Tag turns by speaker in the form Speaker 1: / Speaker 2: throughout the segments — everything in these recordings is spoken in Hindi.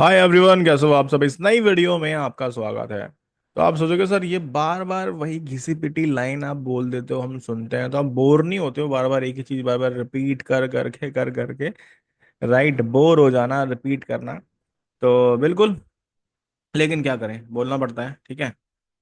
Speaker 1: हाय एवरीवन, कैसे हो आप सब। इस नई वीडियो में आपका स्वागत है। तो आप सोचोगे सर ये बार बार वही घिसी पिटी लाइन आप बोल देते हो, हम सुनते हैं तो आप बोर नहीं होते हो बार बार एक ही चीज बार बार रिपीट कर करके। राइट, बोर हो जाना, रिपीट करना। तो बिल्कुल, लेकिन क्या करें, बोलना पड़ता है, ठीक है।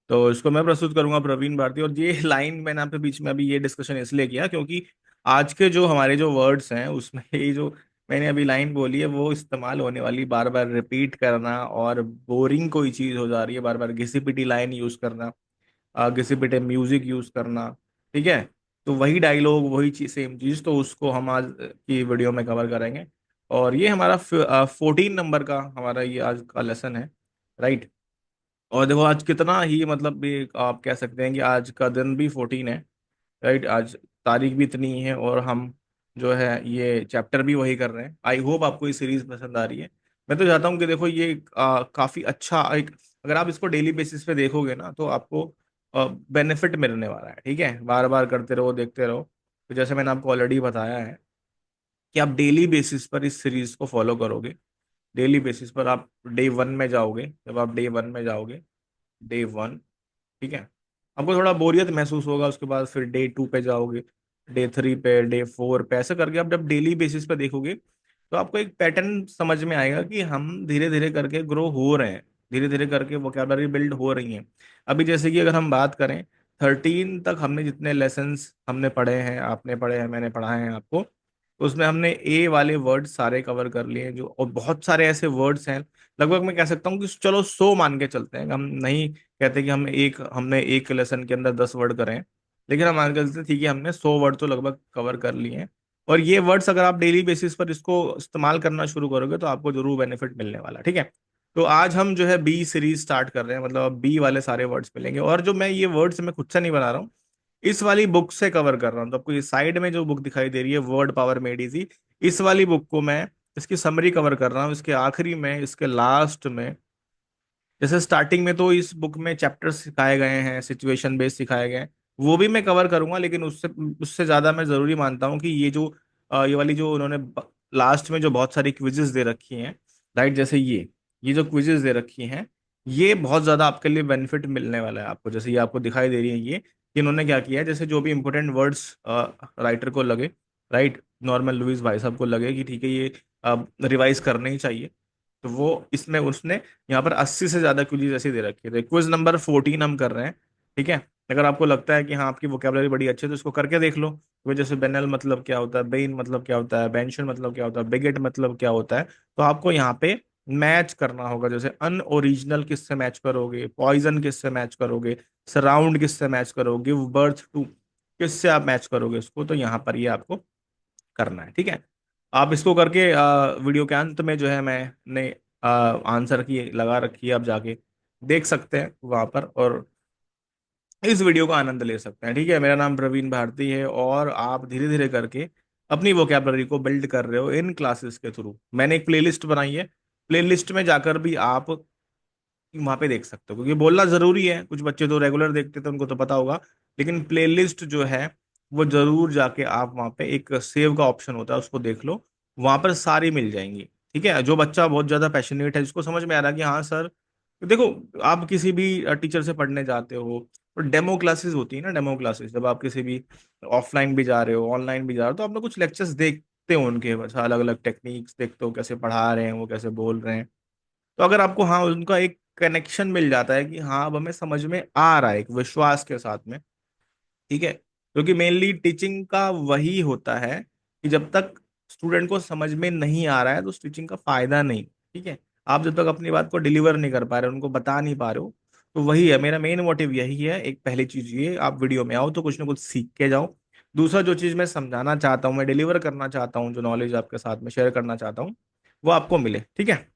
Speaker 1: तो इसको मैं प्रस्तुत करूंगा प्रवीण भारती। और ये लाइन मैंने आपके बीच में अभी ये डिस्कशन इसलिए किया क्योंकि आज के जो हमारे जो वर्ड्स हैं उसमें ये जो मैंने अभी लाइन बोली है वो इस्तेमाल होने वाली, बार बार रिपीट करना और बोरिंग कोई चीज हो जा रही है, बार बार घिसी पिटी लाइन यूज करना, घिसी पिटे म्यूजिक यूज करना। ठीक है। तो वही डायलॉग, वही चीज, सेम चीज, तो उसको हम आज की वीडियो में कवर करेंगे। और ये हमारा 14 नंबर का हमारा ये आज का लेसन है। राइट। और देखो आज कितना ही मतलब भी आप कह सकते हैं कि आज का दिन भी 14 है। राइट, आज तारीख भी इतनी है और हम जो है ये चैप्टर भी वही कर रहे हैं। आई होप आपको ये सीरीज पसंद आ रही है। मैं तो चाहता हूँ कि देखो ये काफी अच्छा एक, अगर आप इसको डेली बेसिस पे देखोगे ना तो आपको बेनिफिट मिलने वाला है। ठीक है, बार बार करते रहो, देखते रहो। तो जैसे मैंने आपको ऑलरेडी बताया है कि आप डेली बेसिस पर इस सीरीज को फॉलो करोगे। डेली बेसिस पर आप डे 1 में जाओगे, जब आप डे 1 में जाओगे, डे 1, ठीक है, आपको थोड़ा बोरियत महसूस होगा। उसके बाद फिर डे 2 पे जाओगे, डे 3 पे, डे 4 पे, ऐसे करके आप जब डेली बेसिस पे देखोगे तो आपको एक पैटर्न समझ में आएगा कि हम धीरे धीरे करके ग्रो हो रहे हैं, धीरे धीरे करके वोकेबलरी बिल्ड हो रही है। अभी जैसे कि अगर हम बात करें, 13 तक हमने जितने लेसन्स हमने पढ़े हैं, आपने पढ़े हैं, मैंने पढ़ा है आपको, उसमें हमने ए वाले वर्ड सारे कवर कर लिए हैं जो, और बहुत सारे ऐसे वर्ड्स हैं, लगभग मैं कह सकता हूँ कि चलो 100 मान के चलते हैं। हम नहीं कहते कि हमने एक लेसन के अंदर 10 वर्ड करें, लेकिन हम मान के चलते हैं, ठीक है, हमने 100 वर्ड तो लगभग कवर कर लिए हैं। और ये वर्ड्स अगर आप डेली बेसिस पर इसको इस्तेमाल करना शुरू करोगे तो आपको जरूर बेनिफिट मिलने वाला है। ठीक है। तो आज हम जो है बी सीरीज स्टार्ट कर रहे हैं, मतलब अब बी वाले सारे वर्ड्स मिलेंगे। और जो मैं ये वर्ड्स मैं खुद से नहीं बना रहा हूँ, इस वाली बुक से कवर कर रहा हूँ। तो आपको ये साइड में जो बुक दिखाई दे रही है, वर्ड पावर मेड इजी, इस वाली बुक को मैं इसकी समरी कवर कर रहा हूँ। इसके आखिरी में, इसके लास्ट में, जैसे स्टार्टिंग में तो इस बुक में चैप्टर्स सिखाए गए हैं, सिचुएशन बेस्ड सिखाए गए हैं, वो भी मैं कवर करूंगा। लेकिन उससे उससे ज्यादा मैं जरूरी मानता हूँ कि ये जो ये वाली जो उन्होंने लास्ट में जो बहुत सारी क्विजेस दे रखी हैं, राइट, जैसे ये जो क्विजेस दे रखी हैं, ये बहुत ज्यादा आपके लिए बेनिफिट मिलने वाला है आपको। जैसे ये आपको दिखाई दे रही है ये कि इन्होंने क्या किया है, जैसे जो भी इंपॉर्टेंट वर्ड्स राइटर को लगे, राइट, नॉर्मल लुइस भाई साहब को लगे कि ठीक है ये रिवाइज करने ही चाहिए, तो वो इसमें उसने यहाँ पर 80 से ज्यादा क्विज ऐसी दे रखी है। तो क्विज नंबर 14 हम कर रहे हैं। ठीक है। अगर आपको लगता है कि हाँ आपकी वोकेबलरी बड़ी अच्छी है तो इसको करके देख लो। तो जैसे बेनल मतलब क्या होता है, बेन मतलब क्या होता है, बेंशन मतलब क्या होता है, बिगेट मतलब क्या होता है, तो आपको यहाँ पे मैच करना होगा। जैसे अनओरिजिनल किससे मैच करोगे, पॉइजन किससे मैच करोगे, सराउंड किससे मैच करोगे, गिव बर्थ टू किससे आप मैच करोगे इसको, तो यहाँ पर ये आपको करना है। ठीक है। आप इसको करके वीडियो के अंत में जो है मैंने आंसर की लगा रखी है, आप जाके देख सकते हैं वहां पर और इस वीडियो का आनंद ले सकते हैं। ठीक है। मेरा नाम प्रवीण भारती है और आप धीरे धीरे करके अपनी वोकैबलरी को बिल्ड कर रहे हो इन क्लासेस के थ्रू। मैंने एक प्लेलिस्ट बनाई है, प्लेलिस्ट में जाकर भी आप वहां पे देख सकते हो, क्योंकि बोलना जरूरी है। कुछ बच्चे तो रेगुलर देखते थे, उनको तो पता होगा, लेकिन प्लेलिस्ट जो है वो जरूर जाके आप वहां पे एक सेव का ऑप्शन होता है, उसको देख लो, वहां पर सारी मिल जाएंगी। ठीक है। जो बच्चा बहुत ज्यादा पैशनेट है, जिसको समझ में आ रहा है कि हाँ सर, देखो, आप किसी भी टीचर से पढ़ने जाते हो तो डेमो क्लासेस होती है ना, डेमो क्लासेस, जब आप किसी भी ऑफलाइन भी जा रहे हो, ऑनलाइन भी जा रहे हो, तो आप लोग कुछ लेक्चर्स देखते हो उनके, अलग अलग टेक्निक्स देखते हो, कैसे पढ़ा रहे हैं वो, कैसे बोल रहे हैं। तो अगर आपको हाँ उनका एक कनेक्शन मिल जाता है कि हाँ अब हमें समझ में आ रहा है, एक विश्वास के साथ में, ठीक है, क्योंकि मेनली टीचिंग का वही होता है कि जब तक स्टूडेंट को समझ में नहीं आ रहा है तो उस टीचिंग का फायदा नहीं। ठीक है। आप जब तक अपनी बात को डिलीवर नहीं कर पा रहे, उनको बता नहीं पा रहे हो, तो वही है मेरा मेन मोटिव, यही है। एक पहली चीज ये, आप वीडियो में आओ तो कुछ ना कुछ सीख के जाओ। दूसरा जो चीज मैं समझाना चाहता हूँ, मैं डिलीवर करना चाहता हूँ, जो नॉलेज आपके साथ में शेयर करना चाहता हूँ, वो आपको मिले। ठीक है।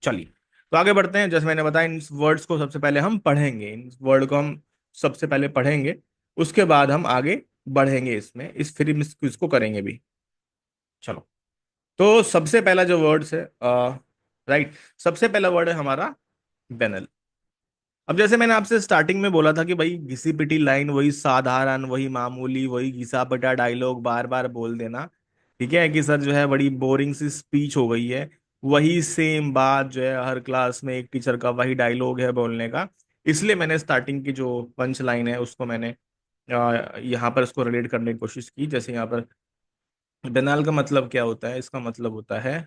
Speaker 1: चलिए, तो आगे बढ़ते हैं। जैसे मैंने बताया, इन वर्ड्स को सबसे पहले हम पढ़ेंगे, इन वर्ड को हम सबसे पहले पढ़ेंगे, उसके बाद हम आगे बढ़ेंगे इसमें, इस फिर इस क्विज को करेंगे भी। चलो, तो सबसे पहला जो वर्ड्स है, राइट, सबसे पहला वर्ड है हमारा बैनल। अब जैसे मैंने आपसे स्टार्टिंग में बोला था कि भाई घिसी पिटी लाइन, वही साधारण, वही मामूली, वही घिसा पिटा डायलॉग बार बार बोल देना, ठीक है, कि सर जो है बड़ी बोरिंग सी स्पीच हो गई है, वही सेम बात जो है हर क्लास में एक टीचर का वही डायलॉग है बोलने का। इसलिए मैंने स्टार्टिंग की जो पंच लाइन है उसको मैंने यहाँ पर इसको रिलेट करने की कोशिश की। जैसे यहाँ पर बेनाल का मतलब क्या होता है, इसका मतलब होता है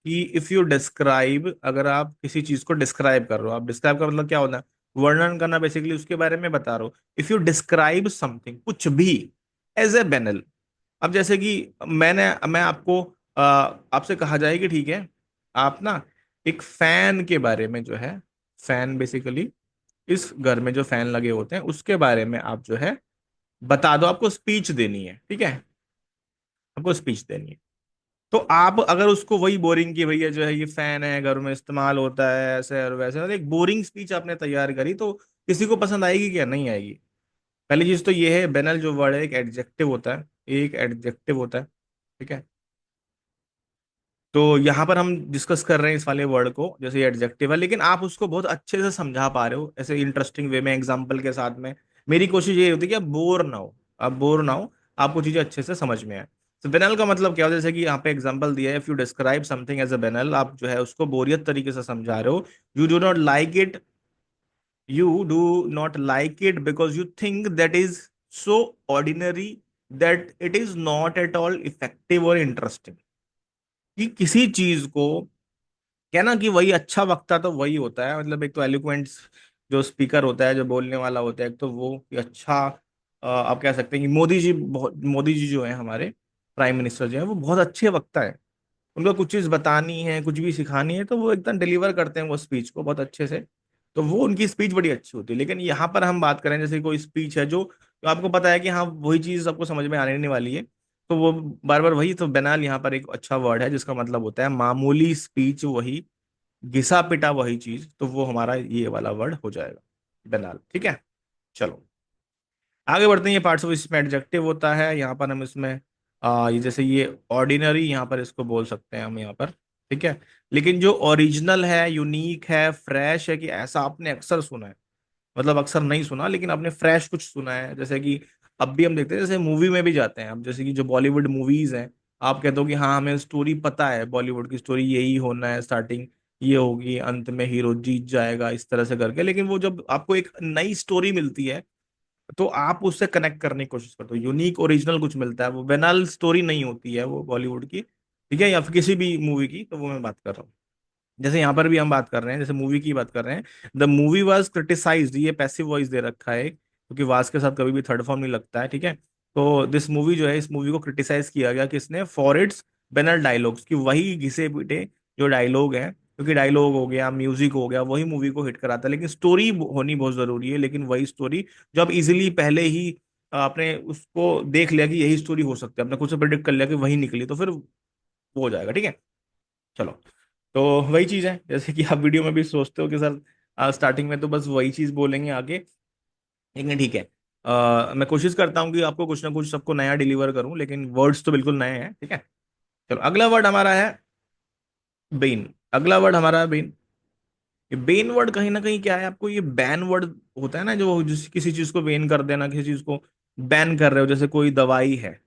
Speaker 1: कि इफ यू डिस्क्राइब, अगर आप किसी चीज को डिस्क्राइब कर रहे हो, आप डिस्क्राइब का मतलब क्या होता है, वर्णन करना, बेसिकली उसके बारे में बता रहे हो। इफ यू डिस्क्राइब समथिंग, कुछ भी, एज ए बेनल। अब जैसे कि मैं आपको आपसे कहा जाए कि ठीक है, आप ना एक फैन के बारे में जो है, फैन बेसिकली इस घर में जो फैन लगे होते हैं उसके बारे में आप जो है बता दो, आपको स्पीच देनी है, ठीक है, आपको स्पीच देनी है। तो आप अगर उसको वही बोरिंग की, भैया जो है ये फैन है घर में इस्तेमाल होता है ऐसे और वैसे, मतलब एक बोरिंग स्पीच आपने तैयार करी, तो किसी को पसंद आएगी क्या, नहीं आएगी। पहली चीज तो ये है, बेनल जो वर्ड है एक एडजेक्टिव होता है, एक एडजेक्टिव होता है, ठीक है। तो यहाँ पर हम डिस्कस कर रहे हैं इस वाले वर्ड को, जैसे ये एडजेक्टिव है, लेकिन आप उसको बहुत अच्छे से समझा पा रहे हो ऐसे इंटरेस्टिंग वे में, एग्जाम्पल के साथ में। मेरी कोशिश ये होती है कि आप बोर ना हो, आप बोर ना हो, आपको चीजें अच्छे से समझ में आए। तो बेनल का मतलब क्या हो, जैसे कि यहाँ पे एग्जांपल दिया है, if you describe something as a banal, आप जो है उसको बोरियत तरीके से समझा रहे हो। You do not like it, you do not like it because you think that is so ordinary that it is not at all effective और इंटरेस्टिंग। कि किसी चीज को, क्या ना कि वही अच्छा वक्ता तो वही होता है, मतलब एक तो एलोक्वेंट जो स्पीकर होता है, जो बोलने वाला होता है, एक तो वो कि अच्छा आप कह सकते हैं कि मोदी जी, बहुत मोदी जी जो है हमारे प्राइम मिनिस्टर जो है वो बहुत अच्छे वक्ता है। उनको कुछ चीज बतानी है, कुछ भी सिखानी है, तो वो एकदम डिलीवर करते हैं वो स्पीच को बहुत अच्छे से। तो वो उनकी स्पीच बड़ी अच्छी होती है। लेकिन यहाँ पर हम बात करें जैसे कोई स्पीच है जो, तो आपको पता है कि हाँ वही चीज आपको समझ में आने नहीं वाली है, तो वो बार बार वही, तो बेनाल यहाँ पर एक अच्छा वर्ड है जिसका मतलब होता है मामूली स्पीच वही, घिसा पिटा वही चीज, तो वो हमारा ये वाला वर्ड हो जाएगा बेनाल, ठीक है। चलो आगे बढ़ते हैं। ये पार्ट्स ऑफ इसमें एडजेक्टिव होता है, यहाँ पर हम इसमें ये जैसे ये ऑर्डिनरी, यहाँ पर इसको बोल सकते हैं हम यहाँ पर, ठीक है। लेकिन जो ओरिजिनल है, यूनिक है, फ्रेश है, कि ऐसा आपने अक्सर सुना है, मतलब अक्सर नहीं सुना लेकिन आपने फ्रेश कुछ सुना है, जैसे कि अब भी हम देखते हैं, जैसे मूवी में भी जाते हैं अब, जैसे कि जो बॉलीवुड मूवीज हैं, आप कहते हो कि हाँ हमें स्टोरी पता है, बॉलीवुड की स्टोरी यही होना है, स्टार्टिंग ये होगी, अंत में हीरो जीत जाएगा, इस तरह से करके। लेकिन वो जब आपको एक नई स्टोरी मिलती है तो आप उससे कनेक्ट करने की कोशिश करते हो, यूनिक ओरिजिनल कुछ मिलता है, वो बेनाल स्टोरी नहीं होती है वो बॉलीवुड की, ठीक है, या फिर किसी भी मूवी की, तो वो मैं बात कर रहा हूँ। जैसे यहाँ पर भी हम बात कर रहे हैं, जैसे मूवी की बात कर रहे हैं, द मूवी वाज क्रिटिसाइज्ड, ये पैसिव वॉइस दे रखा है क्योंकि वाज के साथ कभी भी थर्ड फॉर्म नहीं लगता है, ठीक है। तो दिस मूवी जो है, इस मूवी को क्रिटिसाइज किया गया किसने, फॉर इट्स बेनल डायलॉग्स, की वही घिसे पिटे जो डायलॉग हैं, क्योंकि डायलॉग हो गया, म्यूजिक हो गया, वही मूवी को हिट कराता है। लेकिन स्टोरी होनी बहुत जरूरी है, लेकिन वही स्टोरी जो आप इजिली पहले ही आपने उसको देख लिया कि यही स्टोरी हो सकती है, आपने खुद से प्रिडिक्ट कर लिया कि वही निकली, तो फिर वो हो जाएगा, ठीक है। चलो, तो वही चीज है, जैसे कि आप वीडियो में भी सोचते हो कि सर स्टार्टिंग में तो बस वही चीज बोलेंगे आगे, लेकिन ठीक है। मैं कोशिश करता हूँ कि आपको कुछ ना कुछ सबको नया डिलीवर करूं, लेकिन वर्ड्स तो बिल्कुल नए हैं, ठीक है। चलो अगला वर्ड हमारा है बेन। अगला वर्ड हमारा है बेन। ये बेन वर्ड कहीं ना कहीं क्या है, आपको ये बैन वर्ड होता है ना, जो जिस किसी चीज को बैन कर देना, किसी चीज को बैन कर रहे हो, जैसे कोई दवाई है,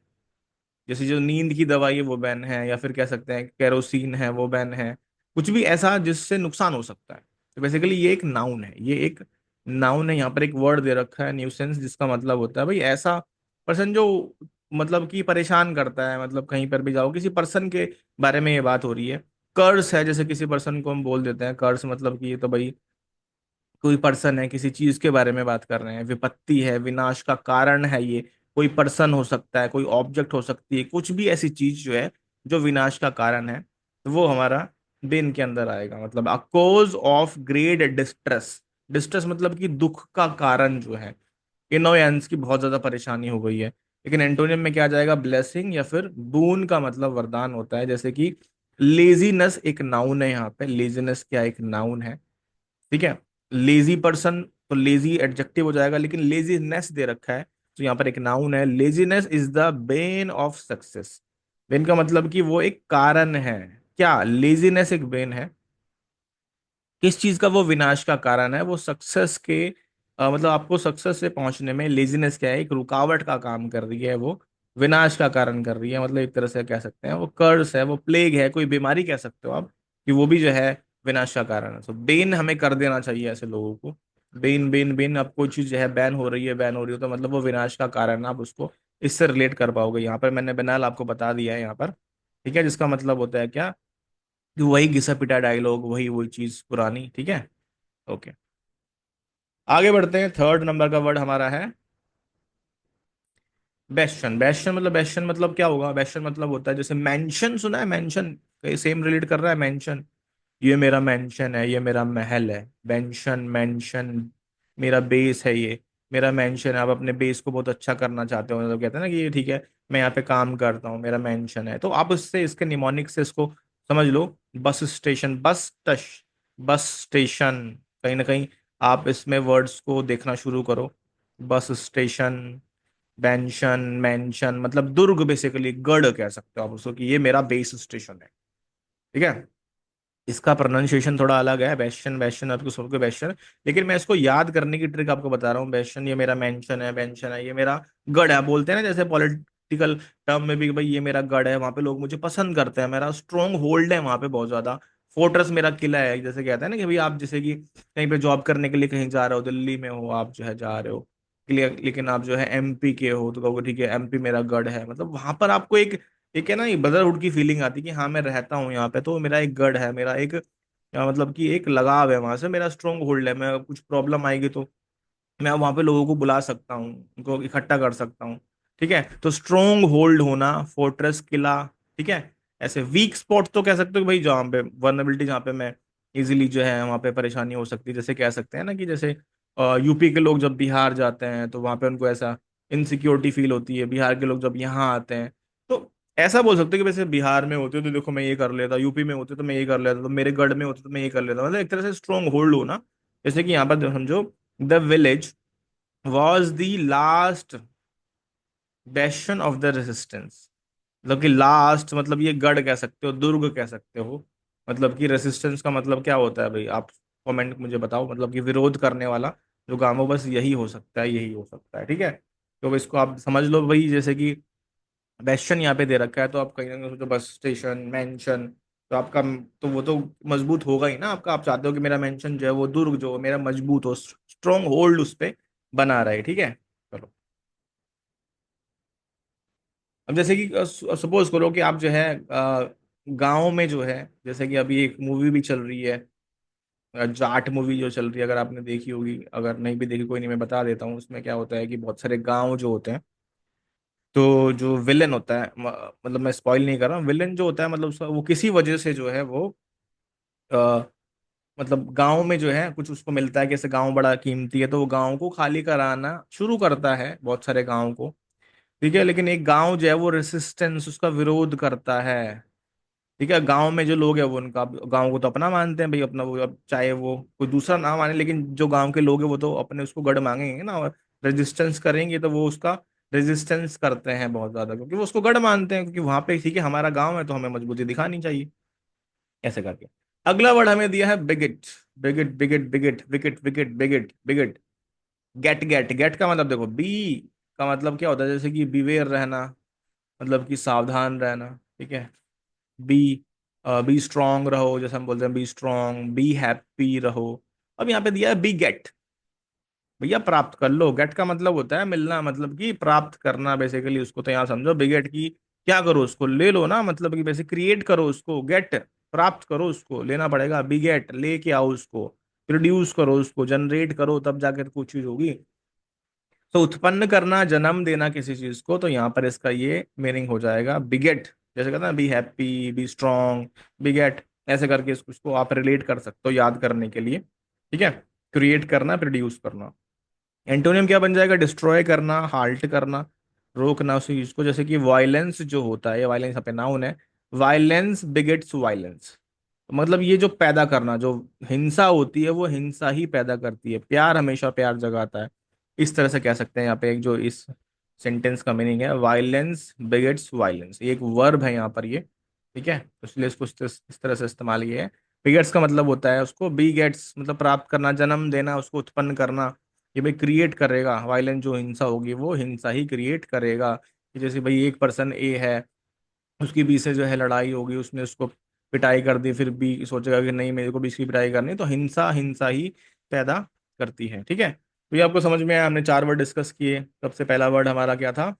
Speaker 1: जैसे जो नींद की दवाई है वो बैन है, या फिर कह सकते हैं केरोसिन है वो बैन है, कुछ भी ऐसा जिससे नुकसान हो सकता है। तो बेसिकली ये एक नाउन है, ये एक नाउन है। यहाँ पर एक वर्ड दे रखा है न्यूसेंस, जिसका मतलब होता है भाई ऐसा पर्सन जो मतलब कि परेशान करता है, मतलब कहीं पर भी जाओ किसी पर्सन के बारे में ये बात हो रही है। कर्स है, जैसे किसी पर्सन को हम बोल देते हैं कर्स, मतलब कि ये तो भाई कोई पर्सन है, किसी चीज के बारे में बात कर रहे हैं, विपत्ति है, विनाश का कारण है ये, कोई पर्सन हो सकता है, कोई ऑब्जेक्ट हो सकती है, कुछ भी ऐसी चीज जो है जो विनाश का कारण है, तो वो हमारा बेन के अंदर आएगा। मतलब a cause of great distress, distress मतलब कि दुख का कारण जो है, इनोयंस की बहुत ज्यादा परेशानी हो गई है। लेकिन एंटोनियम में क्या आ जाएगा, ब्लेसिंग या फिर बून का मतलब वरदान होता है। जैसे कि लेजीनेस एक नाउन है, यहाँ पे लेजीनेस क्या एक नाउन है, ठीक है। लेजी पर्सन, तो लेजी एडजेक्टिव हो जाएगा, लेकिन लेजीनेस दे रखा है, तो यहाँ पर एक नाउन है। Laziness is the Ben of success. Ben का मतलब कि वो एक कारण है, क्या लेजीनेस एक बेन है, किस चीज का, वो विनाश का कारण है, वो सक्सेस के मतलब आपको सक्सेस से पहुंचने में लेजीनेस क्या है, एक रुकावट का काम कर रही है वो, विनाश का कारण कर रही है, मतलब एक तरह से कह सकते हैं वो कर्स है, वो प्लेग है, कोई बीमारी कह सकते हो आप, कि वो भी जो है विनाश का कारण है। तो बेन हमें कर देना चाहिए ऐसे लोगों को। बेन बेन बेन, अब कोई चीज जो है बैन हो रही है, बैन हो रही है, तो मतलब वो विनाश का कारण है, आप उसको इससे रिलेट कर पाओगे। यहाँ पर मैंने बेनाल आपको बता दिया है यहाँ पर, ठीक है, जिसका मतलब होता है क्या, कि वही घिसा पिटा डायलॉग, वही वही चीज पुरानी, ठीक है। ओके, आगे बढ़ते हैं। थर्ड नंबर का वर्ड हमारा है बेशन। बेशन मतलब क्या होगा? बेशन मतलब होता है, जैसे मेंशन सुना है, मेंशन सेम रिलेट कर रहा है मेंशन। ये मेरा मेंशन है, ये मेरा महल है, मेंशन मेंशन, मेरा बेस है ये, मेरा मेंशन है। आप अपने बेस को बहुत अच्छा करना चाहते हो, मतलब कहते हैं ना कि ये ठीक है, मैं यहाँ पे काम करता हूँ, मेरा मेंशन है। तो आप उससे इसके निमोनिक से इसको समझ लो, बस स्टेशन, बस टश, बस स्टेशन। कहीं ना कहीं आप इसमें वर्ड्स को देखना शुरू करो। बस स्टेशन, बेंशन, मेंशन, मतलब दुर्ग, बेसिकली गढ़ कह सकते हो आप उसको, कि ये मेरा बेस स्टेशन है, ठीक है। इसका प्रोनाउंसिएशन थोड़ा अलग है, बेशन बेशन, आपको सबको बेशन, लेकिन मैं इसको याद करने की ट्रिक आपको बता रहा हूँ। बेशन, ये मेरा मेंशन है, बेंशन है, ये मेरा गढ़ है, बोलते हैं ना जैसे पॉलिटिकल टर्म में भी, भाई ये मेरा गढ़ है, वहां पे लोग मुझे पसंद करते हैं, मेरा स्ट्रॉन्ग होल्ड है वहां पे बहुत ज्यादा। फोर्ट्रेस मेरा किला है, जैसे कहते हैं ना कि भाई आप जैसे कि कहीं पे जॉब करने के लिए कहीं जा रहे हो, दिल्ली में हो आप जो है जा रहे हो, लेकिन आप जो है एमपी के हो, तो कहोगे ठीक है एमपी मेरा गढ़ है, मतलब वहां पर आपको एक है ना, ये ब्रदरहुड की फीलिंग आती है कि हाँ मैं रहता हूँ यहाँ पे, तो मेरा एक गढ़ है, मेरा एक मतलब कि एक लगाव है वहां से, मेरा स्ट्रॉन्ग होल्ड है। मैं कुछ प्रॉब्लम आएगी तो मैं वहां पे लोगों को बुला सकता हूँ, उनको इकट्ठा कर सकता हूँ, ठीक है। तो स्ट्रॉन्ग होल्ड होना, फोर्ट्रेस, किला, ठीक है। ऐसे वीक स्पॉट तो कह सकते हो कि भाई जहाँ पे वर्नेबिलिटी, जहाँ पे मैं इजीली जो है वहाँ पे परेशानी हो सकती है, जैसे कह सकते हैं ना कि जैसे यूपी के लोग जब बिहार जाते हैं तो वहाँ पे उनको ऐसा इनसिक्योरिटी फील होती है, बिहार के लोग जब यहाँ आते हैं तो ऐसा बोल सकते हो कि वैसे बिहार में होते हो तो देखो मैं ये कर लेता, यूपी में होते तो मैं ये कर लेता, तो मेरे गढ़ में होते तो मैं ये कर लेता, मतलब एक तरह से स्ट्रॉन्ग होल्ड होना। जैसे कि यहाँ पर समझो, the village was the last bastion of the resistance, मतलब कि लास्ट, मतलब ये गढ़ कह सकते हो, दुर्ग कह सकते हो। मतलब कि रेसिस्टेंस का मतलब क्या होता है भाई, आप कमेंट मुझे बताओ, मतलब कि विरोध करने वाला जो गांव हो, बस यही हो सकता है, यही हो सकता है, ठीक है। तो इसको आप समझ लो भाई, जैसे कि बेशन यहाँ पे दे रखा है, तो आप कहीं ना कहीं सोचो बस स्टेशन, मेंशन, तो आपका, तो वो तो मजबूत होगा ही ना आपका। आप चाहते हो कि मेरा मेंशन जो है वो दुर्ग जो मेरा मजबूत हो, स्ट्रॉन्ग होल्ड उस पे बना रहे, ठीक है। चलो, अब जैसे कि सपोज करो कि आप जो है गांव में जो है, जैसे कि अभी एक मूवी भी चल रही है, जाट मूवी जो चल रही है, अगर आपने देखी होगी, अगर नहीं भी देखी कोई नहीं, मैं बता देता हूँ। उसमें क्या होता है कि बहुत सारे गांव जो होते हैं, तो जो विलेन होता है, मतलब मैं स्पॉइल नहीं कर रहा हूँ, विलेन जो होता है मतलब वो किसी वजह से जो है वो आ, मतलब गांव में जो है कुछ उसको मिलता है कि ऐसे गांव बड़ा कीमती है, तो वो गांव को खाली कराना शुरू करता है, बहुत सारे गांव को, ठीक है। लेकिन एक गांव जो है वो रेसिस्टेंस, उसका विरोध करता है, ठीक है। गांव में जो लोग हैं वो उनका, गांव को तो अपना मानते हैं भाई, अपना वो, अब चाहे वो कोई दूसरा ना माने, लेकिन जो गांव के लोग हैं वो तो अपने उसको गढ़ मांगेंगे ना, और रेजिस्टेंस करेंगे, तो वो उसका रेजिस्टेंस करते हैं बहुत ज्यादा, क्योंकि वो उसको गढ़ मानते हैं, क्योंकि वहां पे ठीक है हमारा गांव है तो हमें मजबूती दिखानी चाहिए, ऐसे करके। अगला वर्ड हमें दिया है beget. Beget beget beget wicket wicket beget beget, get get get का मतलब देखो, बी का मतलब क्या होता है, जैसे कि बीवेयर रहना, मतलब कि सावधान रहना, ठीक है। बी, बी स्ट्रांग रहो, जैसे हम बोलते हैं बी स्ट्रांग, बी हैप्पी रहो। अब यहाँ पे दिया है बी गेट, भैया प्राप्त कर लो। गेट का मतलब होता है मिलना, मतलब कि प्राप्त करना, बेसिकली उसको तो यहाँ समझो बी गेट की, क्या करो उसको ले लो ना, मतलब कि वैसे क्रिएट करो उसको, गेट प्राप्त करो, उसको लेना पड़ेगा, बी गेट लेके आओ उसको, प्रोड्यूस करो उसको, जनरेट करो, तब जाकर कुछ चीज होगी। तो उत्पन्न करना, जन्म देना किसी चीज को, तो यहाँ पर इसका ये मीनिंग हो जाएगा बिगेट। जैसे कहते हैं ना बी हैप्पी, बी स्ट्रांग, बिगेट, ऐसे करके इसको आप रिलेट कर सकते हो याद करने के लिए, ठीक है। क्रिएट करना, प्रोड्यूस करना। एंटोनियम क्या बन जाएगा? डिस्ट्रॉय करना, हाल्ट करना, रोकना उसी चीज को। जैसे कि वायलेंस जो होता है, ये वायलेंस यहाँ पे नाउन है, वायलेंस बिगेट्स वायलेंस, मतलब ये जो पैदा करना, जो हिंसा होती है वो हिंसा ही पैदा करती है, प्यार हमेशा प्यार जगाता है, इस तरह से कह सकते हैं यहाँ पे। एक जो इस सेंटेंस का मीनिंग है, वायलेंस बिगेट्स वायलेंस, ये एक वर्ब है यहाँ पर ये, ठीक है, तो इसलिए इसको इस तरह से इस्तेमाल किया है। बिगेट्स का मतलब होता है उसको, बी गेट्स मतलब प्राप्त करना, जन्म देना, उसको उत्पन्न करना, ये भाई क्रिएट करेगा, वायलेंस जो हिंसा होगी वो हिंसा ही क्रिएट करेगा, कि जैसे भाई एक पर्सन ए है, उसकी बी से जो है लड़ाई होगी, उसने उसको पिटाई कर दी, फिर बी सोचेगा कि नहीं मेरे को भी इसकी पिटाई करनी, तो हिंसा हिंसा ही पैदा करती है। ठीक है, तो ये आपको समझ में आया। हमने 4 वर्ड डिस्कस किए। सबसे पहला वर्ड हमारा क्या था,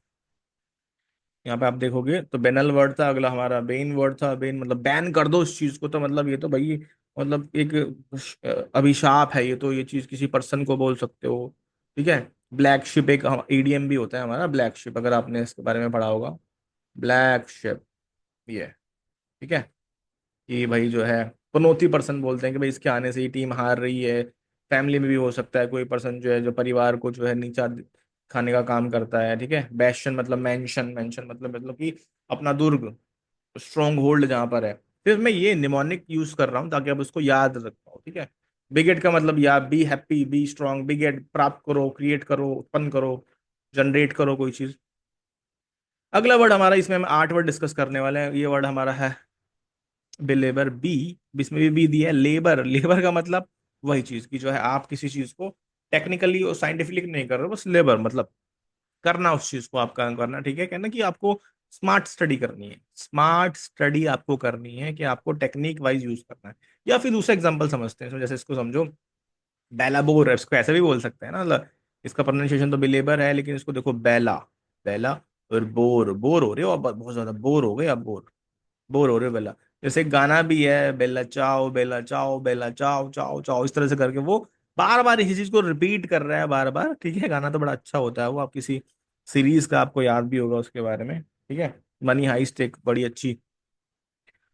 Speaker 1: यहाँ पे आप देखोगे तो बेनल वर्ड था। अगला हमारा बेन वर्ड था। बेन मतलब बैन कर दो उस चीज को, तो मतलब ये तो भाई मतलब एक अभिशाप है ये तो, ये चीज किसी पर्सन को बोल सकते हो। ठीक है, ब्लैक शिप एक ईडीएम भी होता है हमारा, ब्लैक शिप, अगर आपने इसके बारे में पढ़ा होगा, ब्लैक शिप ये। ठीक है, कि भाई जो है पनौती पर्सन बोलते हैं कि भाई इसके आने से ही टीम हार रही है। फैमिली में भी हो सकता है कोई पर्सन जो है जो परिवार को जो है नीचा खाने का काम करता है। ठीक है, बैशन मतलब मेंशन, मेंशन मतलब कि अपना दुर्ग, स्ट्रॉन्ग होल्ड जहां पर है। फिर मैं ये निमोनिक यूज कर रहा हूँ ताकि आप उसको याद रख पाओ। ठीक है, बिगेट का मतलब या बी हैप्पी, बी स्ट्रॉन्ग, बिगेट प्राप्त करो, क्रिएट करो, उत्पन्न करो, जनरेट करो कोई चीज। अगला वर्ड हमारा, इसमें हम 8 वर्ड डिस्कस करने वाले हैं। ये वर्ड हमारा है बिलेबर, बी, इसमें भी बी दिया है। लेबर, लेबर का मतलब वही चीज की जो है आप किसी चीज को टेक्निकली और साइंटिफिकली नहीं कर रहे हो, बस लेबर मतलब करना उस चीज को, आपका करना। ठीक है, कहना कि आपको स्मार्ट स्टडी करनी है, स्मार्ट स्टडी आपको करनी है, कि आपको टेक्निक वाइज यूज करना है। या फिर दूसरा एग्जांपल समझते हैं इसमें, जैसे इसको समझो, बेलाबोर है, इसको ऐसे भी बोल सकते हैं ना, मतलब इसका प्रोनाउंसिएशन तो बिलेबर है, लेकिन इसको देखो बेला, बेला, और बोर, बोर हो रहे हो अब बहुत ज्यादा, बोर हो गए अब, बोर, बोर हो रहे हो बेला। जैसे एक गाना भी है, बेला चाओ, बेला चाओ, बेला चाओ, चाओ चाओ, इस तरह से करके वो बार बार इसी चीज को रिपीट कर रहा है बार बार। ठीक है, गाना तो बड़ा अच्छा होता है वो, आप किसी सीरीज का आपको याद भी होगा उसके बारे में। ठीक है, मनी हाइस्ट एक बड़ी अच्छी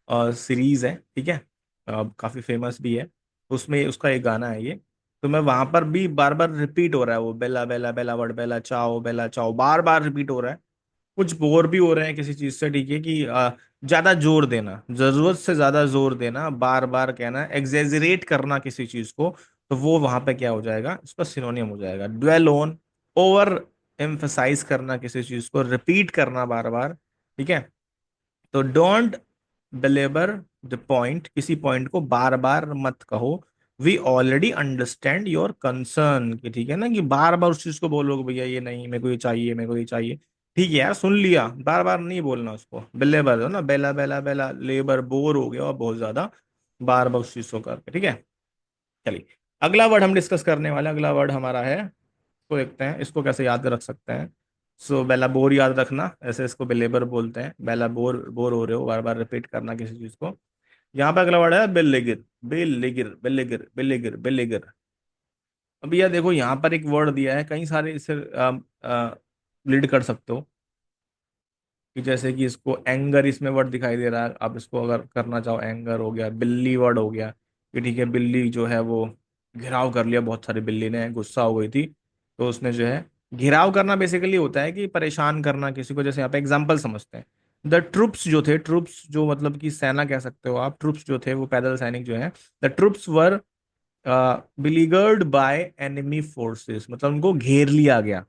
Speaker 1: सीरीज है। ठीक है, काफी फेमस भी है, उसमें उसका एक गाना है ये। तो मैं वहां पर भी बार बार रिपीट हो रहा है वो, बेला बेला बेला वर्ड, बेला चाओ बार बार रिपीट हो रहा है। कुछ बोर भी हो रहे हैं किसी चीज से। ठीक है, कि ज्यादा जोर देना, जरूरत से ज्यादा जोर देना, बार बार कहना, एग्जेजरेट करना किसी चीज को, तो वो वहां पे क्या हो जाएगा, उसका सिनोनियम हो जाएगा ड्वेल ऑन। ओवर एम्फसाइज करना किसी चीज को, रिपीट करना बार बार। ठीक है, तो डोंट बिलेबर द पॉइंट, किसी पॉइंट को बार बार मत कहो। We already understand your concern, कि ठीक है ना, कि बार बार उस चीज को बोलोगे भैया ये नहीं, मेरे को ये चाहिए, मेरे को ये चाहिए। ठीक है यार, सुन लिया, बार बार नहीं बोलना उसको। बिलेबर हो ना, बेला बेला बेला, लेबर, बोर हो गया और बहुत ज्यादा बार बार उस चीज को करके। ठीक है, चलिए अगला वर्ड हम डिस्कस करने वाले हैं। अगला वर्ड हमारा है, इसको देखते हैं इसको कैसे याद रख सकते हैं। सो बेला बोर याद रखना, ऐसे इसको बेलेबर बोलते हैं। बेला बोर, बोर हो रहे हो, बार बार रिपीट करना किसी चीज को। यहाँ पे अगला वर्ड है बेलिगिर, बेलिगिर, बेलिगिर, बेलिगिर, बेलिगिर। अब यह देखो यहाँ पर एक वर्ड दिया है, कई सारे इसे लीड कर सकते हो, कि जैसे कि इसको एंगर, इसमें वर्ड दिखाई दे रहा है, आप इसको अगर करना चाहो, एंगर हो गया। बिल्ली वर्ड हो गया, कि ठीक है बिल्ली जो है वो घिराव कर लिया, बहुत सारी बिल्ली ने गुस्सा हो गई थी, तो उसने जो है घिराव करना बेसिकली होता है कि परेशान करना किसी को। जैसे यहाँ पे एग्जाम्पल समझते हैं, द ट्रुप्स जो थे, ट्रुप्स जो मतलब कि सेना कह सकते हो आप, ट्रुप्स जो थे वो पैदल सैनिक जो है, the troops were beleaguered by enemy forces, मतलब उनको घेर लिया गया।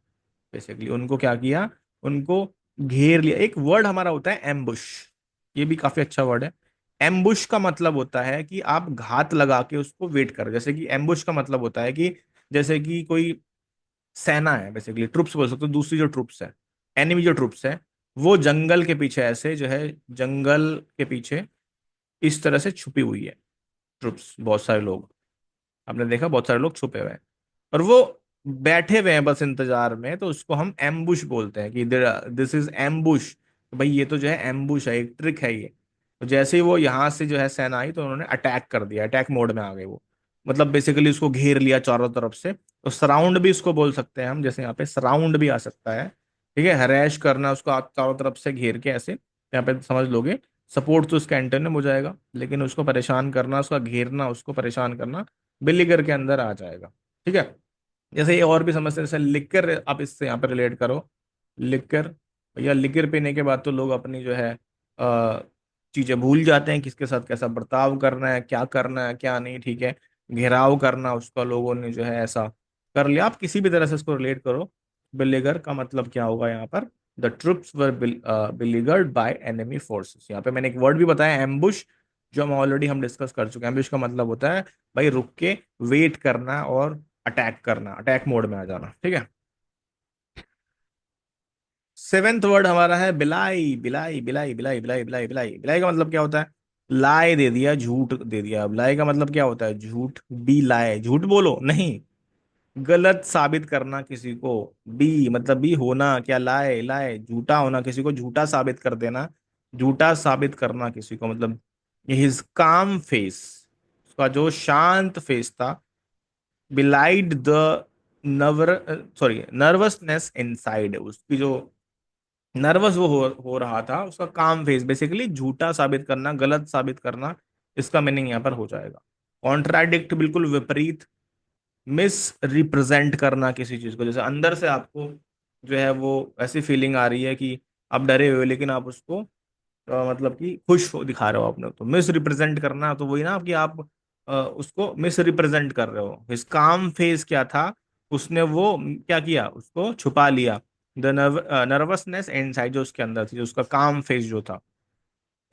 Speaker 1: बेसिकली उनको क्या किया, उनको घेर लिया। एक वर्ड हमारा होता है एम्बुश, ये भी काफी अच्छा वर्ड है। एम्बुश का मतलब होता है कि आप घात लगा के उसको वेट कर, जैसे कि एम्बुश का मतलब होता है कि जैसे कि कोई सेना है, बेसिकली ट्रुप्स बोल सकते हो, दूसरी जो ट्रुप्स है, एनिमी जो ट्रुप्स है, वो जंगल के पीछे ऐसे जो है, जंगल के पीछे इस तरह से छुपी हुई है ट्रुप्स, बहुत सारे लोग, आपने देखा बहुत सारे लोग छुपे हुए हैं और वो बैठे हुए हैं बस इंतजार में, तो उसको हम एम्बुश बोलते हैं, कि दिस इज एम्बुश। भाई ये तो जो है एम्बुश है, एक ट्रिक है ये। तो जैसे ही वो यहाँ से जो है सेना आई, तो उन्होंने अटैक कर दिया, अटैक मोड में आ गए वो, मतलब बेसिकली उसको घेर लिया चारों तरफ से। तो सराउंड भी इसको बोल सकते हैं हम, जैसे यहाँ पे सराउंड भी आ सकता है। ठीक है, हरैश करना उसको, आप चारों तरफ से घेर के ऐसे, यहाँ पे समझ लोगे। सपोर्ट तो उसका एंटोनिम हो जाएगा, लेकिन उसको परेशान करना, उसका घेरना, उसको परेशान करना बिलीगर के अंदर आ जाएगा। ठीक है, जैसे ये और भी समझते हैं, जैसे लिकर, आप इससे यहाँ पे रिलेट करो, लिकर। भैया लिकर पीने के बाद तो लोग अपनी जो है चीजें भूल जाते हैं, किसके साथ कैसा बर्ताव करना है, क्या करना है क्या नहीं। ठीक है, घेराव करना उसका, लोगों ने जो है ऐसा कर लिया, आप किसी भी तरह से इसको रिलेट करो। बिलीगर का मतलब क्या होगा यहाँ पर, the troops were beleaguered by enemy forces. यहाँ पे मैंने एक वर्ड भी बताया, एम्बुश, जो हम डिस्कस कर चुके हैं। एम्बुश का मतलब होता है भाई रुक के वेट करना और अटैक करना, अटैक मोड में आ जाना। ठीक है, सेवेंथ वर्ड हमारा है बिलाई, बिलाई बिलाई बिलाई बिलाई बिलाई बिलाई। बिलाई का मतलब क्या होता है? लाए दे दिया, झूठ दे दिया। बिलाई का मतलब क्या होता है? झूठ। बी लाए, झूठ बोलो नहीं, गलत साबित करना किसी को। बी मतलब बी होना, क्या लाए, लाए झूठा होना, किसी को झूठा साबित कर देना, झूठा साबित करना किसी को। मतलब हिज काम फेस, उसका जो शांत फेस था, बिलाइड the nerve sorry nervousness inside, उसकी जो नर्वस वो हो रहा था, उसका काम फेस बेसिकली झूठा साबित करना, गलत साबित करना, इसका मीनिंग यहाँ पर हो जाएगा। कॉन्ट्राडिक्ट बिल्कुल विपरीत, मिस रिप्रेजेंट करना किसी चीज को, जैसे अंदर से आपको जो है वो ऐसी फीलिंग आ रही है कि आप डरे हुए लेकिन आप उसको मतलब कि खुश हो दिखा रहे हो आपने, तो मिस रिप्रेजेंट करना तो वही ना कि आप उसको मिस रिप्रेजेंट कर रहे हो। इस काम फेस क्या था, उसने वो क्या किया, उसको छुपा लिया। द नर्वसनेस इनसाइड, जो उसके अंदर थी, जो उसका काम फेस जो था,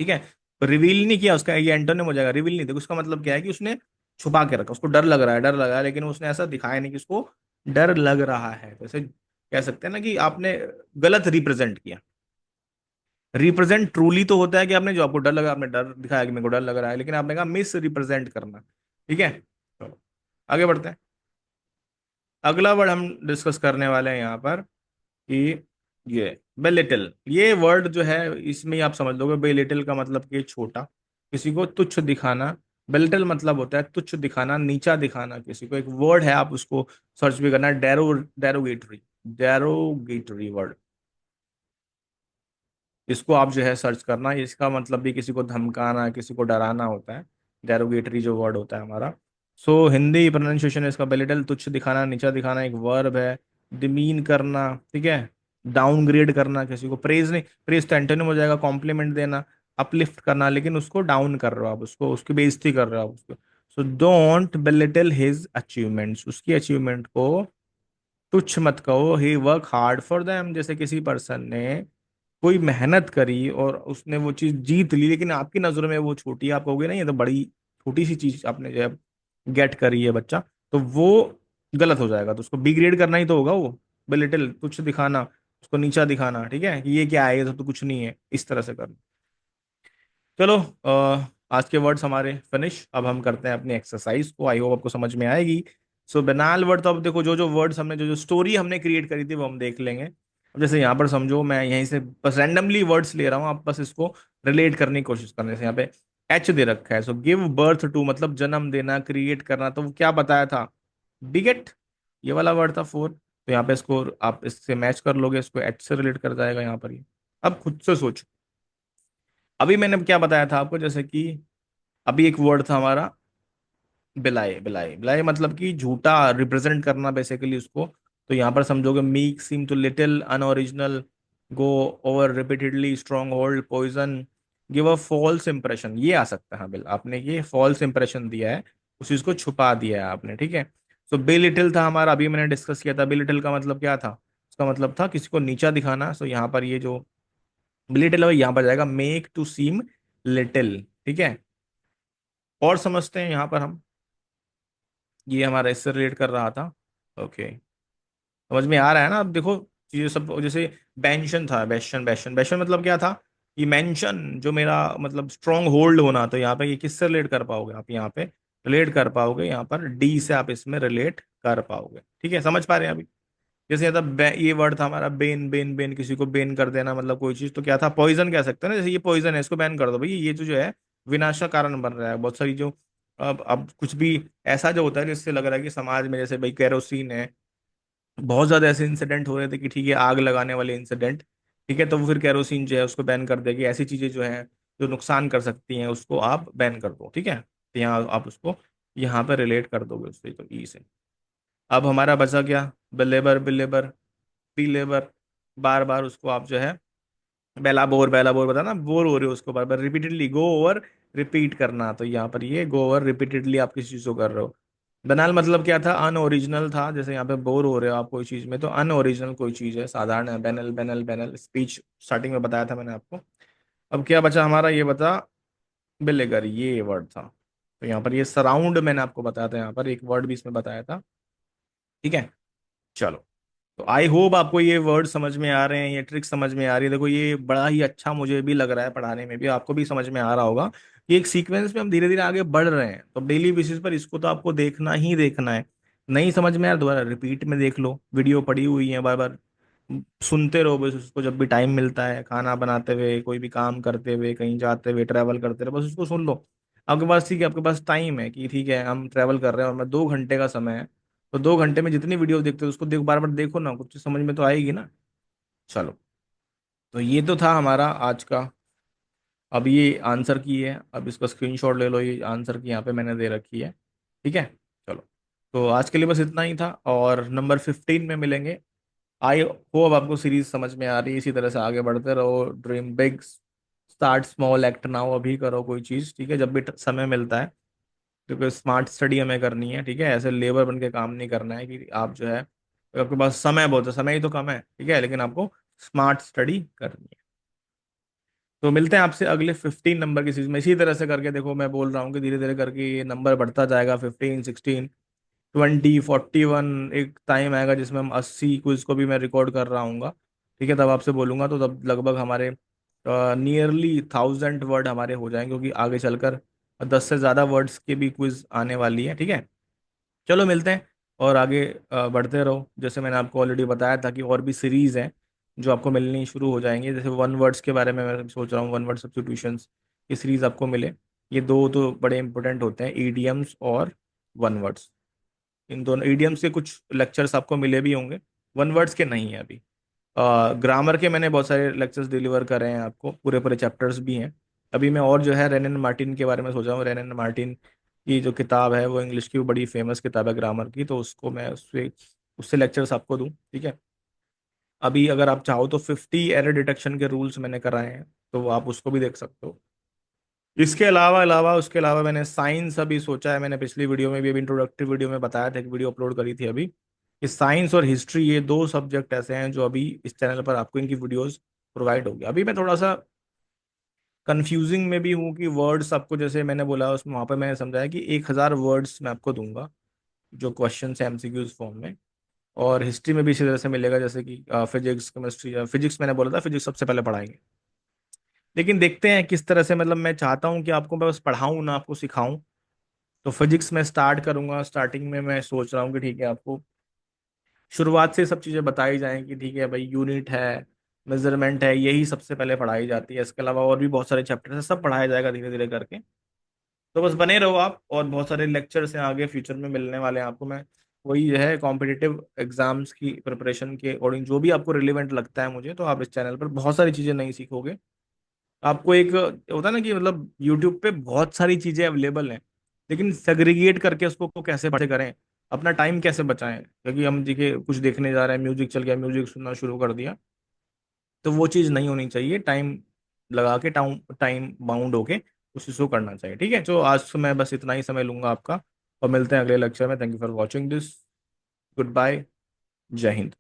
Speaker 1: ठीक है, रिवील नहीं किया उसका, ये एंटोनिम हो जाएगा रिवील नहीं। देखो उसका मतलब क्या है कि उसने छुपा के रखा, उसको डर लग रहा है, डर लगा है, लेकिन उसने ऐसा दिखाया नहीं कि उसको डर लग रहा है। तो ऐसे कह सकते हैं ना कि आपने गलत रिप्रेजेंट किया। रिप्रेजेंट ट्रूली तो होता है कि आपने जो आपको डर लगा, आपने डर दिखाया कि मेरे को डर लग रहा है, लेकिन आपने कहा मिस रिप्रेजेंट करना। ठीक है, चलो आगे बढ़ते हैं। अगला वर्ड हम डिस्कस करने वाले हैं यहाँ पर कि ये बेलिटिल, ये वर्ड जो है इसमें ही आप समझ लोगे। बेलिटिल का मतलब कि छोटा, किसी को तुच्छ दिखाना। बेलिटिल मतलब होता है तुच्छ दिखाना, नीचा दिखाना किसी को। एक वर्ड है, आप उसको सर्च भी करना, डेरोगेटरी, डेरोगेटरी वर्ड। इसको आप जो है सर्च करना, इसका मतलब भी किसी को धमकाना, किसी को डराना होता है। डेरोगेटरी जो वर्ड होता है हमारा। सो हिंदी प्रोनाउंसिएशन इसका बेलिटल, तुच्छ दिखाना, नीचा दिखाना, एक वर्ब है। डिमीन करना, ठीक है, डाउनग्रेड करना किसी को। प्रेज नहीं, प्रेज तो एंटोनिम हो जाएगा, कॉम्प्लीमेंट देना। अपलिफ्ट करना, लेकिन उसको डाउन कर रहे हो आप, उसको उसकी बेइज्जती कर रहे हो आप उसको। So don't belittle his achievements, उसकी अचीवमेंट को तुच्छ मत कहो। ही वर्क हार्ड फॉर देम, जैसे किसी पर्सन ने कोई मेहनत करी और उसने वो चीज जीत ली, लेकिन आपकी नजरों में वो छोटी है, आप कहोगे नहीं ये तो बड़ी छोटी सी चीज आपने जो है गेट करी है बच्चा, तो वो गलत हो जाएगा। तो उसको बी ग्रेड करना ही तो होगा वो, बिलिटिल तुच्छ दिखाना, उसको नीचा दिखाना, ठीक है, कि ये क्या है, ये सब तो कुछ नहीं है, इस तरह से करना। चलो आज के वर्ड्स हमारे फिनिश। अब हम करते हैं अपनी एक्सरसाइज को, आई होप आपको समझ में आएगी। सो बनाल वर्ड, तो अब देखो जो जो वर्ड्स हमने, जो जो स्टोरी हमने क्रिएट करी थी वो हम देख लेंगे। अब जैसे यहाँ पर समझो, मैं यहीं से बस रैंडमली वर्ड्स ले रहा हूँ, आप बस इसको रिलेट करने की कोशिश करने से। यहाँ पे एच दे रखा है, सो गिव बर्थ टू मतलब जन्म देना, क्रिएट करना, तो वो क्या बताया था? बिगेट, ये वाला वर्ड था फोर। तो यहाँ पे इसको आप इससे मैच कर लोगे, इसको एच से रिलेट कर जाएगा यहाँ पर ये। अब खुद से सोचो, अभी मैंने क्या बताया था आपको, जैसे कि अभी एक वर्ड था हमारा बिलाई, बिलाई, बिलाई मतलब कि झूठा रिप्रेजेंट करना बेसिकली उसको। तो यहाँ पर समझोगे meek, seem too little, unoriginal, go over repeatedly, strong hold, poison, give a false impression, ये आ सकता है। हाँ बिल, आपने ये फॉल्स इंप्रेशन दिया है, उस चीज को छुपा दिया है आपने, ठीक है। सो बे लिटिल था हमारा, अभी मैंने डिस्कस किया था। बे लिटिल का मतलब क्या था? उसका मतलब था किसी को नीचा दिखाना। सो यहाँ पर ये जो लिटिल है यहाँ पर जाएगा मेक टू सीम लिटिल, ठीक है। और समझते हैं यहाँ पर हम, ये हमारा इससे रिलेट कर रहा था। ओके, समझ में आ रहा है ना? अब देखो चीजें सब, जैसे बेंशन था, बेशन, बेशन, बेशन मतलब क्या था? कि मेंशन जो मेरा मतलब स्ट्रॉन्ग होल्ड होना। तो यहाँ पे ये किससे रिलेट कर पाओगे आप? यहाँ पे रिलेट कर पाओगे, यहाँ पर डी से आप इसमें रिलेट कर पाओगे, ठीक है, समझ पा रहे हैं अभी? जैसे ये था ये वर्ड था हमारा बेन, बेन, बेन, किसी को बेन कर देना, मतलब कोई चीज। तो क्या था? पॉइजन कह सकते हैं ना, जैसे ये पॉइजन है, इसको बैन कर दो भाई, ये जो जो है विनाश का कारण बन रहा है। बहुत सारी जो अब कुछ भी ऐसा जो होता है जिससे लग रहा है कि समाज में, जैसे भाई केरोसिन है, बहुत ज्यादा ऐसे इंसिडेंट हो रहे थे कि ठीक है, आग लगाने वाले इंसिडेंट, ठीक है, तो वो फिर केरोसिन जो है उसको बैन कर देगी। ऐसी चीजें जो है जो नुकसान कर सकती हैं उसको आप बैन कर दो, ठीक है। तो यहाँ आप उसको यहाँ पर रिलेट कर दोगे उससे, तो ई से। अब हमारा बचा क्या? बिलेबर, बिलेबर, बिलेबर, बार बार उसको आप जो है बेला बोर बताना, बोर हो रहे हो उसको बार बार रिपीटेडली, गो ओवर, रिपीट करना। तो यहाँ पर ये गो ओवर रिपीटेडली आप किसी चीज को कर रहे हो। बनाल मतलब क्या था? अनओरिजिनल था, जैसे यहाँ पे बोर हो रहे हो आप कोई चीज में, तो अनओरिजिनल कोई चीज है, साधारण है। Banal, banal, banal, speech starting में बताया था मैंने आपको। अब क्या बचा हमारा? ये बता बिलेगर, ये वर्ड था। तो यहाँ पर ये सराउंड मैंने आपको बताया था, यहाँ पर एक वर्ड भी इसमें बताया था, ठीक है। चलो तो आई होप आपको ये वर्ड समझ में आ रहे हैं, ये ट्रिक समझ में आ रही है। देखो ये बड़ा ही अच्छा मुझे भी लग रहा है, पढ़ाने में भी आपको भी समझ में आ रहा होगा कि एक सीक्वेंस में हम धीरे धीरे आगे बढ़ रहे हैं। तो डेली बेसिस पर इसको तो आपको देखना ही देखना है। नहीं समझ में आया दोबारा रिपीट में देख लो, वीडियो पड़ी हुई है, बार बार सुनते रहो बस उसको। जब भी टाइम मिलता है, खाना बनाते हुए, कोई भी काम करते हुए, कहीं जाते हुए, ट्रैवल करते रहो, बस उसको सुन लो। आपके पास ठीक है, आपके पास टाइम है कि ठीक है हम ट्रैवल कर रहे हैं और मैं 2 घंटे का समय है, तो 2 घंटे में जितनी वीडियो देखते हो उसको देखो, बार बार देखो ना, कुछ समझ में तो आएगी ना। चलो, तो ये तो था हमारा आज का। अब ये आंसर की है, अब इसका स्क्रीनशॉट ले लो, ये आंसर की यहाँ पे मैंने दे रखी है। ठीक है, चलो। तो आज के लिए बस इतना ही था, और नंबर 15 में मिलेंगे। आई होप आपको सीरीज समझ में आ रही है, इसी तरह से आगे बढ़ते रहो। Dream big, start small, act now, अभी करो कोई चीज़, ठीक है, जब भी समय मिलता है। क्योंकि स्मार्ट स्टडी हमें करनी है, ठीक है, ऐसे लेबर बन के काम नहीं करना है कि आप जो है, आपके पास समय बहुत है, समय ही तो कम है, ठीक है, लेकिन आपको स्मार्ट स्टडी करनी है। तो मिलते हैं आपसे अगले 15 नंबर की सीरीज में। इसी तरह से करके देखो, मैं बोल रहा हूँ कि धीरे धीरे करके ये नंबर बढ़ता जाएगा, 15, 16, 20, 41। एक टाइम आएगा जिसमें हम 80 क्विज को भी मैं रिकॉर्ड कर रहा हूँ, ठीक है, तब आपसे बोलूंगा, तो तब लगभग हमारे नियरली 1000 वर्ड हमारे हो जाएंगे, क्योंकि आगे चलकर 10 से ज़्यादा वर्ड्स की भी क्विज आने वाली है, ठीक है। चलो मिलते हैं, और आगे बढ़ते रहो। जैसे मैंने आपको ऑलरेडी बताया था कि और भी सीरीज हैं जो आपको मिलनी शुरू हो जाएंगी। जैसे वन वर्ड्स के बारे में मैं सोच रहा हूँ, वन वर्ड सब्स्टिट्यूशंस की सीरीज आपको मिले। ये दो तो बड़े इंपॉर्टेंट होते हैं, ईडियम्स और वन वर्ड्स। इन दोनों ईडियम्स के कुछ लेक्चर्स आपको मिले भी होंगे, वन वर्ड्स के नहीं है अभी। ग्रामर के मैंने बहुत सारे लेक्चर्स डिलीवर करे हैं आपको, पूरे पूरे चैप्टर्स भी हैं। अभी मैं और जो है रेनन मार्टिन के बारे में सोच रहा हूँ। रेनन मार्टिन की जो किताब है वो इंग्लिश की बड़ी फेमस किताब है ग्रामर की, तो उसको मैं उससे उससे लेक्चर्स आपको दूँ, ठीक है। अभी अगर आप चाहो तो 50 एरर डिटेक्शन के रूल्स मैंने कराए हैं, तो आप उसको भी देख सकते हो। इसके अलावा उसके अलावा मैंने साइंस अभी सोचा है, मैंने पिछली वीडियो में भी, अभी इंट्रोडक्टिव वीडियो में बताया था, एक वीडियो अपलोड करी थी अभी, कि साइंस और हिस्ट्री ये दो सब्जेक्ट ऐसे हैं जो अभी इस चैनल पर आपको इनकी वीडियोस प्रोवाइड होगी। अभी मैं थोड़ा सा कंफ्यूजिंग में भी हूँ कि वर्ड्स आपको, जैसे मैंने बोला उसमें, वहाँ पर मैंने समझाया कि 1000 वर्ड्स मैं आपको दूंगा जो क्वेश्चन है एमसीक्यूज फॉर्म में। और हिस्ट्री में भी इसी तरह से मिलेगा, जैसे कि फिजिक्स, केमिस्ट्री, या फिजिक्स मैंने बोला था फिजिक्स सबसे पहले पढ़ाएंगे। लेकिन देखते हैं किस तरह से, मतलब मैं चाहता हूँ कि आपको मैं बस पढ़ाऊँ ना, आपको सिखाऊं। तो फिजिक्स में स्टार्ट करूंगा। स्टार्टिंग में मैं सोच रहा हूँ कि ठीक है, आपको शुरुआत से सब चीज़ें बताई जाएं कि ठीक है भाई, यूनिट है, मेजरमेंट है, यही सबसे पहले पढ़ाई जाती है। इसके अलावा और भी बहुत सारे चैप्टर है, सब पढ़ाया जाएगा धीरे धीरे करके। तो बस बने रहो आप, और बहुत सारे लेक्चर्स हैं आगे फ्यूचर में मिलने वाले हैं आपको। मैं वही है, कॉम्पिटिटिव एग्जाम्स की प्रिपरेशन के अकॉर्डिंग जो भी आपको रिलेवेंट लगता है मुझे, तो आप इस चैनल पर बहुत सारी चीज़ें नहीं सीखोगे। आपको एक होता है ना कि मतलब यूट्यूब पे बहुत सारी चीजें अवेलेबल हैं, लेकिन सेग्रीगेट करके उसको को कैसे पढ़े करें, अपना टाइम कैसे बचाएं। क्योंकि हम देखिए कुछ देखने जा रहे हैं, म्यूजिक चल गया, म्यूजिक सुनना शुरू कर दिया, तो वो चीज़ नहीं होनी चाहिए। टाइम लगा के, टाइम टाइम बाउंड होके उस चीज़ को करना चाहिए, ठीक है। तो आज तो मैं बस इतना ही समय लूंगा आपका, और मिलते हैं अगले लेक्चर में। Thank you for watching this. Good bye. जय हिंद।